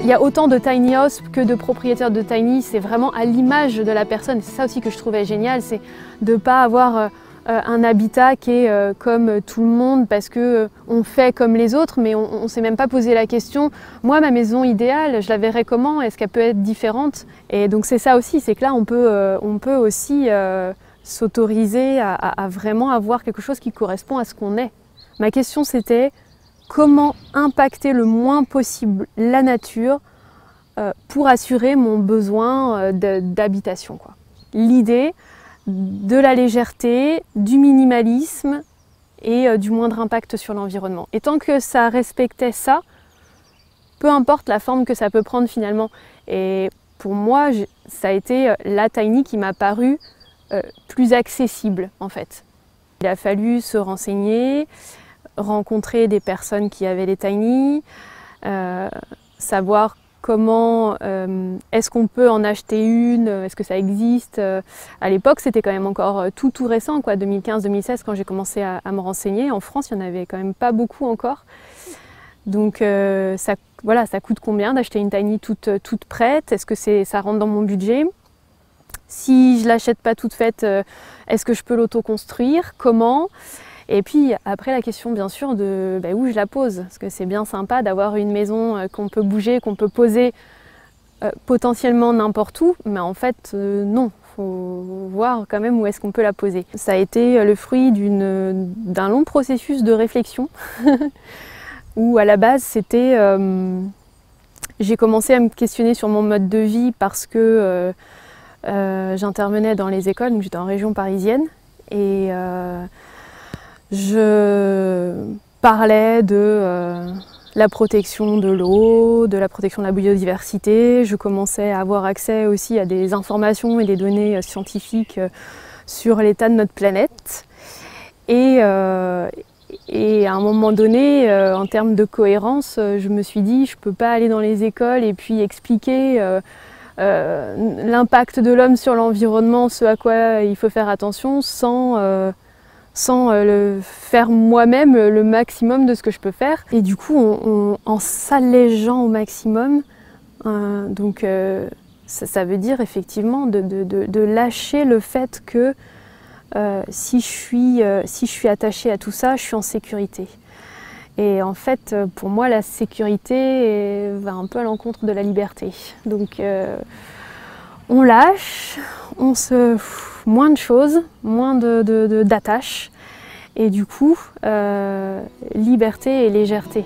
Il y a autant de tiny house que de propriétaires de tiny, c'est vraiment à l'image de la personne. C'est ça aussi que je trouvais génial, c'est de ne pas avoir un habitat qui est comme tout le monde parce qu'on fait comme les autres, mais on ne s'est même pas posé la question. Moi, ma maison idéale, je la verrais comment? Est-ce qu'elle peut être différente? Et donc c'est ça aussi, c'est que là on peut aussi s'autoriser à vraiment avoir quelque chose qui correspond à ce qu'on est. Ma question c'était comment impacter le moins possible la nature pour assurer mon besoin d'habitation. L'idée de la légèreté, du minimalisme et du moindre impact sur l'environnement. Et tant que ça respectait ça, peu importe la forme que ça peut prendre finalement. Et pour moi, ça a été la tiny qui m'a paru plus accessible en fait. Il a fallu se renseigner, rencontrer des personnes qui avaient les tiny, savoir comment est-ce qu'on peut en acheter une, est-ce que ça existe. À l'époque, c'était quand même encore tout récent, 2015-2016, quand j'ai commencé à me renseigner. En France, il n'y en avait quand même pas beaucoup encore. Donc ça coûte combien d'acheter une tiny toute prête? Est-ce que ça rentre dans mon budget? Si je ne l'achète pas toute faite, est-ce que je peux l'auto-construire? Comment? Et puis après la question bien sûr de où je la pose, parce que c'est bien sympa d'avoir une maison qu'on peut bouger, qu'on peut poser potentiellement n'importe où, mais en fait non, il faut voir quand même où est-ce qu'on peut la poser. Ça a été le fruit d'un long processus de réflexion, où à la base c'était... j'ai commencé à me questionner sur mon mode de vie parce que j'intervenais dans les écoles, donc j'étais en région parisienne, et je parlais de la protection de l'eau, de la protection de la biodiversité. Je commençais à avoir accès aussi à des informations et des données scientifiques sur l'état de notre planète. Et à un moment donné, en termes de cohérence, je me suis dit je ne peux pas aller dans les écoles et puis expliquer l'impact de l'homme sur l'environnement, ce à quoi il faut faire attention, sans le faire moi-même le maximum de ce que je peux faire. Et du coup, en s'allégeant au maximum, ça veut dire effectivement de lâcher le fait que si je suis attachée à tout ça, je suis en sécurité. Et en fait, pour moi, la sécurité va un peu à l'encontre de la liberté. Donc on lâche, moins de choses, moins d'attaches, et du coup, liberté et légèreté.